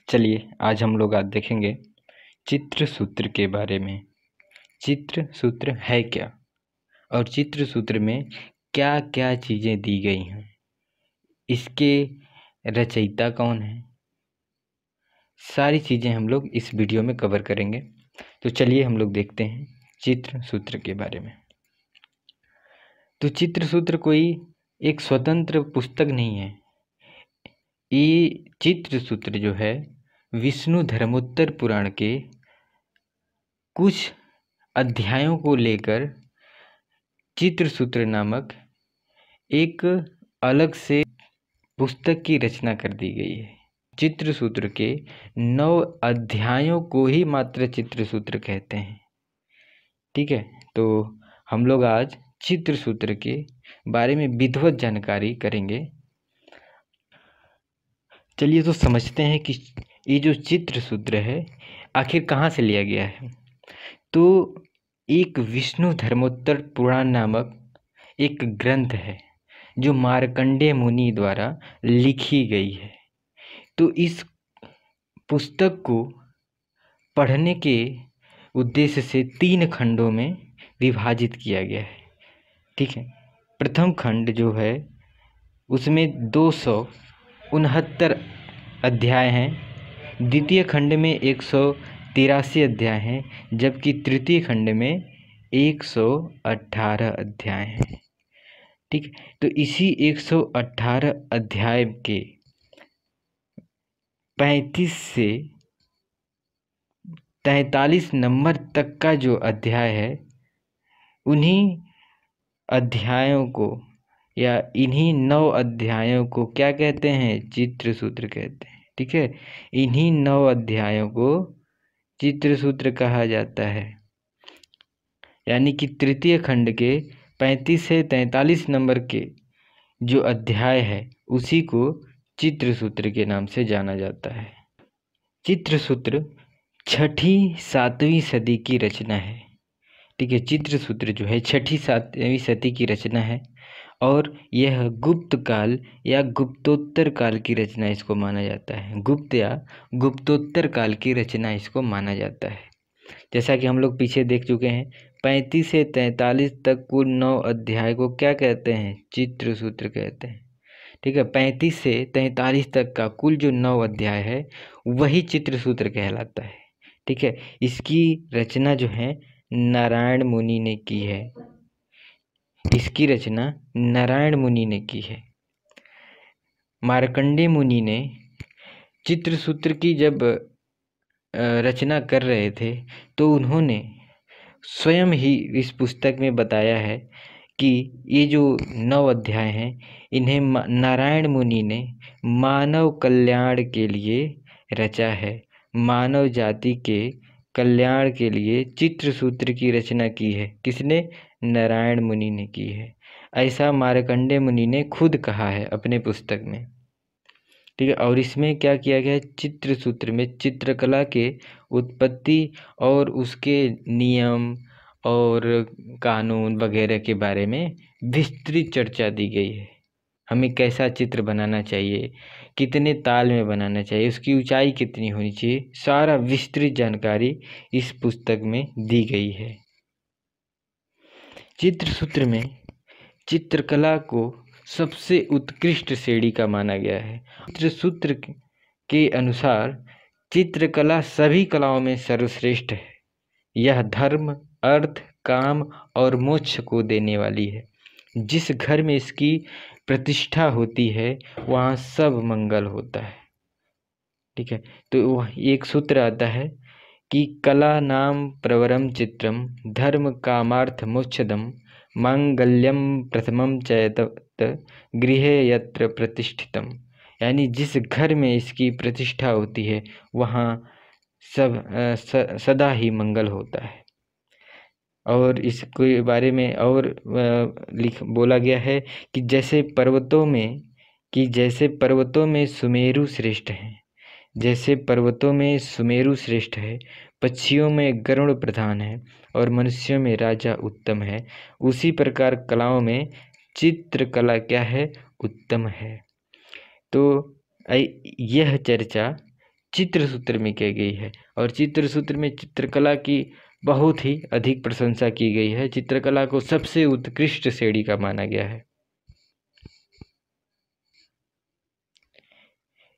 चलिए आज हम लोग आज देखेंगे चित्र सूत्र के बारे में। चित्र सूत्र है क्या और चित्र सूत्र में क्या क्या चीज़ें दी गई हैं, इसके रचयिता कौन है, सारी चीज़ें हम लोग इस वीडियो में कवर करेंगे। तो चलिए हम लोग देखते हैं चित्र सूत्र के बारे में। तो चित्र सूत्र कोई एक स्वतंत्र पुस्तक नहीं है। ये चित्र सूत्र जो है विष्णु धर्मोत्तर पुराण के कुछ अध्यायों को लेकर चित्र सूत्र नामक एक अलग से पुस्तक की रचना कर दी गई है। चित्र सूत्र के 9 अध्यायों को ही मात्र चित्र सूत्र कहते हैं। ठीक है, तो हम लोग आज चित्र सूत्र के बारे में विधिवत जानकारी करेंगे। चलिए तो समझते हैं कि ये जो चित्र सूत्र है आखिर कहाँ से लिया गया है। तो एक विष्णु धर्मोत्तर पुराण नामक एक ग्रंथ है जो मार्कंडेय मुनि द्वारा लिखी गई है। तो इस पुस्तक को पढ़ने के उद्देश्य से 3 खंडों में विभाजित किया गया है। ठीक है, प्रथम खंड जो है उसमें 269 अध्याय हैं, द्वितीय खंड में 183 अध्याय हैं, जबकि तृतीय खंड में 118 अध्याय हैं। ठीक, तो इसी 118 अध्याय के 35 से 43 नंबर तक का जो अध्याय है, उन्हीं अध्यायों को या इन्हीं 9 अध्यायों को क्या कहते हैं? चित्र सूत्र कहते हैं। ठीक है, इन्हीं 9 अध्यायों को चित्र सूत्र कहा जाता है। यानी कि तृतीय खंड के 35 से 43 नंबर के जो अध्याय है उसी को चित्र सूत्र के नाम से जाना जाता है। चित्र सूत्र 6वीं 7वीं सदी की रचना है। ठीक है, चित्र सूत्र जो है 6वीं 7वीं सदी की रचना है और यह गुप्त काल या गुप्तोत्तर काल की रचना इसको माना जाता है। गुप्त या गुप्तोत्तर काल की रचना इसको माना जाता है। जैसा कि हम लोग पीछे देख चुके हैं, 35 से 43 तक कुल 9 अध्याय को क्या कहते हैं? चित्र सूत्र कहते हैं। ठीक है, 35 से 43 तक का कुल जो 9 अध्याय है वही चित्र सूत्र कहलाता है। ठीक है, इसकी रचना जो है नारायण मुनि ने की है। इसकी रचना नारायण मुनि ने की है। मार्कंडेय मुनि ने चित्र सूत्र की जब रचना कर रहे थे तो उन्होंने स्वयं ही इस पुस्तक में बताया है कि ये जो 9 अध्याय हैं इन्हें नारायण मुनि ने मानव कल्याण के लिए रचा है। मानव जाति के कल्याण के लिए चित्र सूत्र की रचना की है। किसने? नारायण मुनि ने की है। ऐसा मार्कंडेय मुनि ने खुद कहा है अपने पुस्तक में। ठीक है, और इसमें क्या किया गया है? चित्र सूत्र में चित्रकला के उत्पत्ति और उसके नियम और कानून वगैरह के बारे में विस्तृत चर्चा दी गई है। हमें कैसा चित्र बनाना चाहिए, कितने ताल में बनाना चाहिए, उसकी ऊंचाई कितनी होनी चाहिए, सारा विस्तृत जानकारी इस पुस्तक में दी गई है। चित्र सूत्र में चित्रकला को सबसे उत्कृष्ट श्रेणी का माना गया है। चित्र सूत्र के अनुसार चित्रकला सभी कलाओं में सर्वश्रेष्ठ है। यह धर्म, अर्थ, काम और मोक्ष को देने वाली है। जिस घर में इसकी प्रतिष्ठा होती है वहाँ सब मंगल होता है। ठीक है, तो एक सूत्र आता है कि कला नाम प्रवरम चित्रम धर्म कामार्थ मोक्षदम मांगल्यम प्रथमम चैतत गृहे यत्र प्रतिष्ठितम। यानी जिस घर में इसकी प्रतिष्ठा होती है वहाँ सब सदा ही मंगल होता है। और इसके बारे में और बोला गया है कि जैसे पर्वतों में सुमेरु श्रेष्ठ है, जैसे पर्वतों में सुमेरु श्रेष्ठ है, पक्षियों में गरुड़ प्रधान है और मनुष्यों में राजा उत्तम है, उसी प्रकार कलाओं में चित्रकला क्या है? उत्तम है। तो यह चर्चा चित्र सूत्र में की गई है। और चित्र सूत्र में चित्रकला की बहुत ही अधिक प्रशंसा की गई है। चित्रकला को सबसे उत्कृष्ट श्रेणी का माना गया है।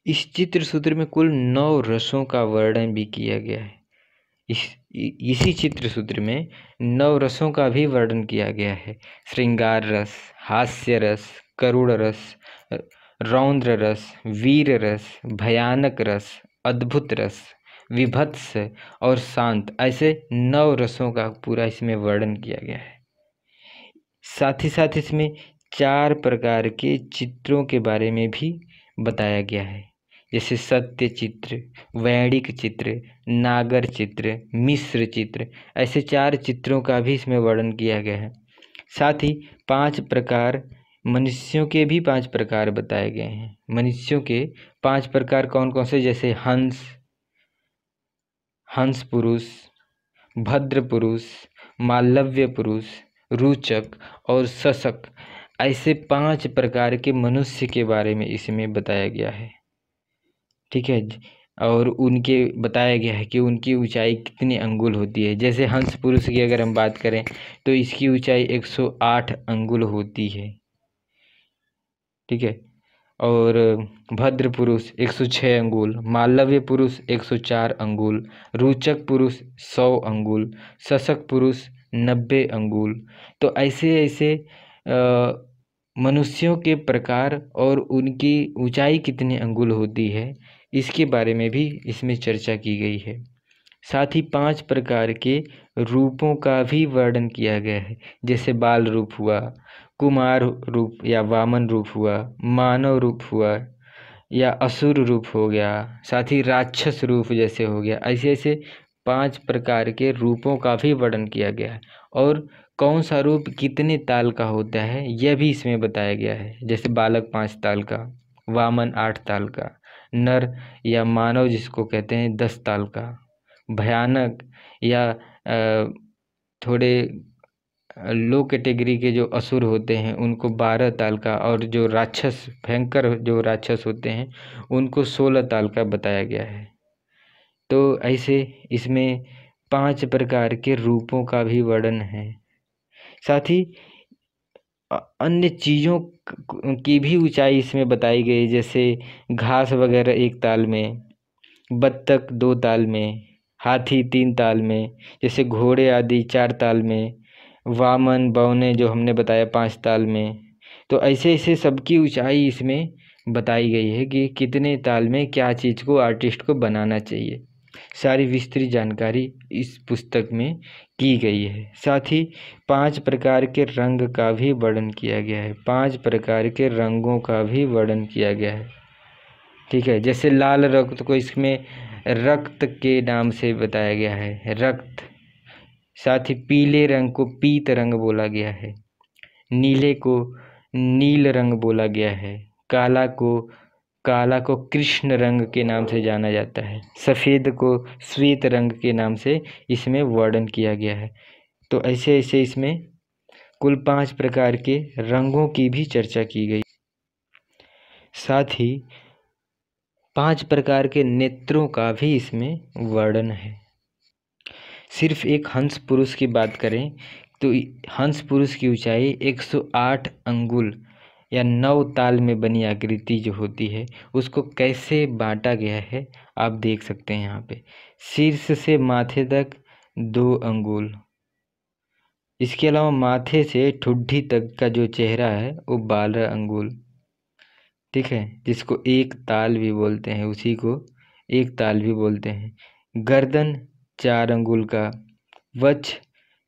इस चित्र सूत्र में कुल 9 रसों का वर्णन भी किया गया है। इसी चित्र सूत्र में 9 रसों का भी वर्णन किया गया है। श्रृंगार रस, हास्य रस, करुण रस, रौद्र रस, वीर रस, भयानक रस, अद्भुत रस, विभत्स और शांत, ऐसे 9 रसों का पूरा इसमें वर्णन किया गया है। साथ ही साथ इसमें 4 प्रकार के चित्रों के बारे में भी बताया गया है, जैसे सत्य चित्र, वैणिक चित्र, नागर चित्र, मिश्र चित्र, ऐसे 4 चित्रों का भी इसमें वर्णन किया गया है। साथ ही 5 प्रकार, मनुष्यों के भी 5 प्रकार बताए गए हैं। मनुष्यों के 5 प्रकार कौन कौन से, जैसे हंस, हंस पुरुष, भद्र पुरुष, मालव्य पुरुष, रुचक और शशक, ऐसे 5 प्रकार के मनुष्य के बारे में इसमें बताया गया है। ठीक है। और उनके बताया गया है कि उनकी ऊंचाई कितने अंगुल होती है। जैसे हंस पुरुष की अगर हम बात करें तो इसकी ऊंचाई 108 अंगुल होती है। ठीक है। और भद्र पुरुष 106 अंगुल, मालव्य पुरुष 104 अंगुल, रुचक पुरुष 100 अंगुल, शशक पुरुष 90 अंगुल। तो ऐसे ऐसे मनुष्यों के प्रकार और उनकी ऊंचाई कितने अंगुल होती है, इसके बारे में भी इसमें चर्चा की गई है। साथ ही 5 प्रकार के रूपों का भी वर्णन किया गया है, जैसे बाल रूप हुआ, कुमार रूप या वामन रूप हुआ, मानव रूप हुआ या असुर रूप हो गया, साथ ही राक्षस रूप जैसे हो गया। ऐसे ऐसे 5 प्रकार के रूपों का भी वर्णन किया गया है। और कौन सा रूप कितने ताल का होता है यह भी इसमें बताया गया है, जैसे बालक 5 ताल का, वामन 8 ताल का, नर या मानव जिसको कहते हैं 10 ताल का, भयानक या थोड़े लो कैटेगरी के जो असुर होते हैं उनको 12 ताल का, और जो राक्षस भयंकर जो राक्षस होते हैं उनको 16 ताल का बताया गया है। तो ऐसे इसमें 5 प्रकार के रूपों का भी वर्णन है। साथ ही अन्य चीज़ों की भी ऊंचाई इसमें बताई गई, जैसे घास वगैरह 1 ताल में, बत्तख 2 ताल में, हाथी 3 ताल में, जैसे घोड़े आदि 4 ताल में, वामन बौने जो हमने बताया 5 ताल में। तो ऐसे ऐसे सबकी ऊंचाई इसमें बताई गई है कि कितने ताल में क्या चीज़ को आर्टिस्ट को बनाना चाहिए। सारी विस्तृत जानकारी इस पुस्तक में की गई है। साथ ही 5 प्रकार के रंग का भी वर्णन किया गया है। 5 प्रकार के रंगों का भी वर्णन किया गया है। ठीक है। जैसे लाल रक्त को इसमें रक्त के नाम से बताया गया है, रक्त। साथ ही पीले रंग को पीत रंग बोला गया है, नीले को नील रंग बोला गया है, काला को कृष्ण रंग के नाम से जाना जाता है, सफ़ेद को श्वेत रंग के नाम से इसमें वर्णन किया गया है। तो ऐसे ऐसे इसमें कुल 5 प्रकार के रंगों की भी चर्चा की गई। साथ ही 5 प्रकार के नेत्रों का भी इसमें वर्णन है। सिर्फ एक हंस पुरुष की बात करें तो हंस पुरुष की ऊंचाई 108 अंगुल या 9 ताल में बनी आकृति जो होती है उसको कैसे बांटा गया है आप देख सकते हैं यहाँ पे। शीर्ष से माथे तक 2 अंगुल, इसके अलावा माथे से ठुड्डी तक का जो चेहरा है वो 12 अंगुल। ठीक है, जिसको 1 ताल भी बोलते हैं, उसी को 1 ताल भी बोलते हैं। गर्दन 4 अंगुल का, वक्ष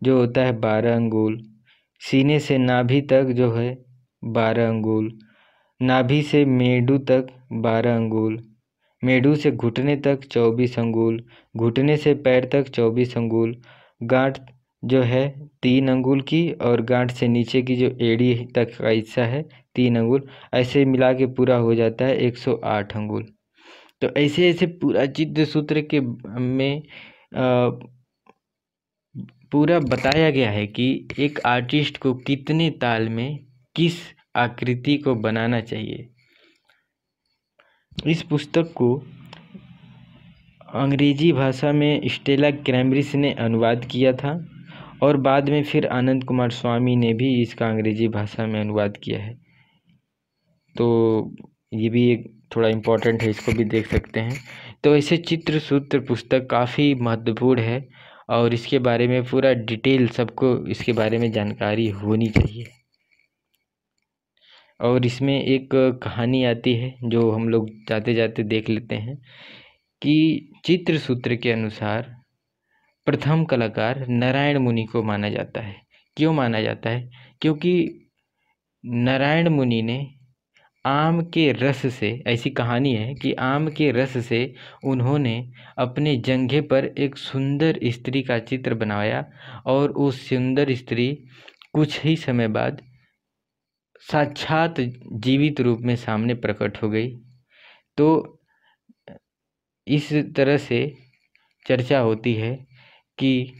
जो होता है 12 अंगुल, सीने से नाभि तक जो है 12 अंगुल, नाभि से मेडू तक 12 अंगुल, मेडू से घुटने तक 24 अंगुल, घुटने से पैर तक 24 अंगुल, गांठ जो है 3 अंगुल की, और गांठ से नीचे की जो एड़ी तक का हिस्सा है 3 अंगुल, ऐसे मिला के पूरा हो जाता है 108 अंगुल। तो ऐसे ऐसे पूरा चित्र सूत्र के में पूरा बताया गया है कि एक आर्टिस्ट को कितने ताल में किस आकृति को बनाना चाहिए। इस पुस्तक को अंग्रेजी भाषा में स्टेला क्रैमरिस ने अनुवाद किया था और बाद में फिर आनंद कुमार स्वामी ने भी इसका अंग्रेजी भाषा में अनुवाद किया है। तो ये भी एक थोड़ा इम्पोर्टेंट है, इसको भी देख सकते हैं। तो ऐसे चित्र सूत्र पुस्तक काफ़ी महत्वपूर्ण है और इसके बारे में पूरा डिटेल सबको इसके बारे में जानकारी होनी चाहिए। और इसमें एक कहानी आती है जो हम लोग जाते जाते देख लेते हैं कि चित्र सूत्र के अनुसार प्रथम कलाकार नारायण मुनि को माना जाता है। क्यों माना जाता है? क्योंकि नारायण मुनि ने आम के रस से, ऐसी कहानी है कि आम के रस से उन्होंने अपने जंघे पर एक सुंदर स्त्री का चित्र बनाया और उस सुंदर स्त्री कुछ ही समय बाद साक्षात जीवित रूप में सामने प्रकट हो गई। तो इस तरह से चर्चा होती है कि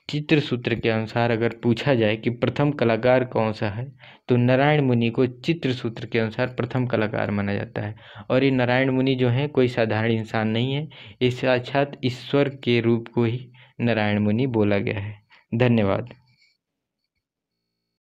चित्र सूत्र के अनुसार अगर पूछा जाए कि प्रथम कलाकार कौन सा है, तो नारायण मुनि को चित्र सूत्र के अनुसार प्रथम कलाकार माना जाता है। और ये नारायण मुनि जो हैं कोई साधारण इंसान नहीं है, इस साक्षात ईश्वर के रूप को ही नारायण मुनि बोला गया है। धन्यवाद।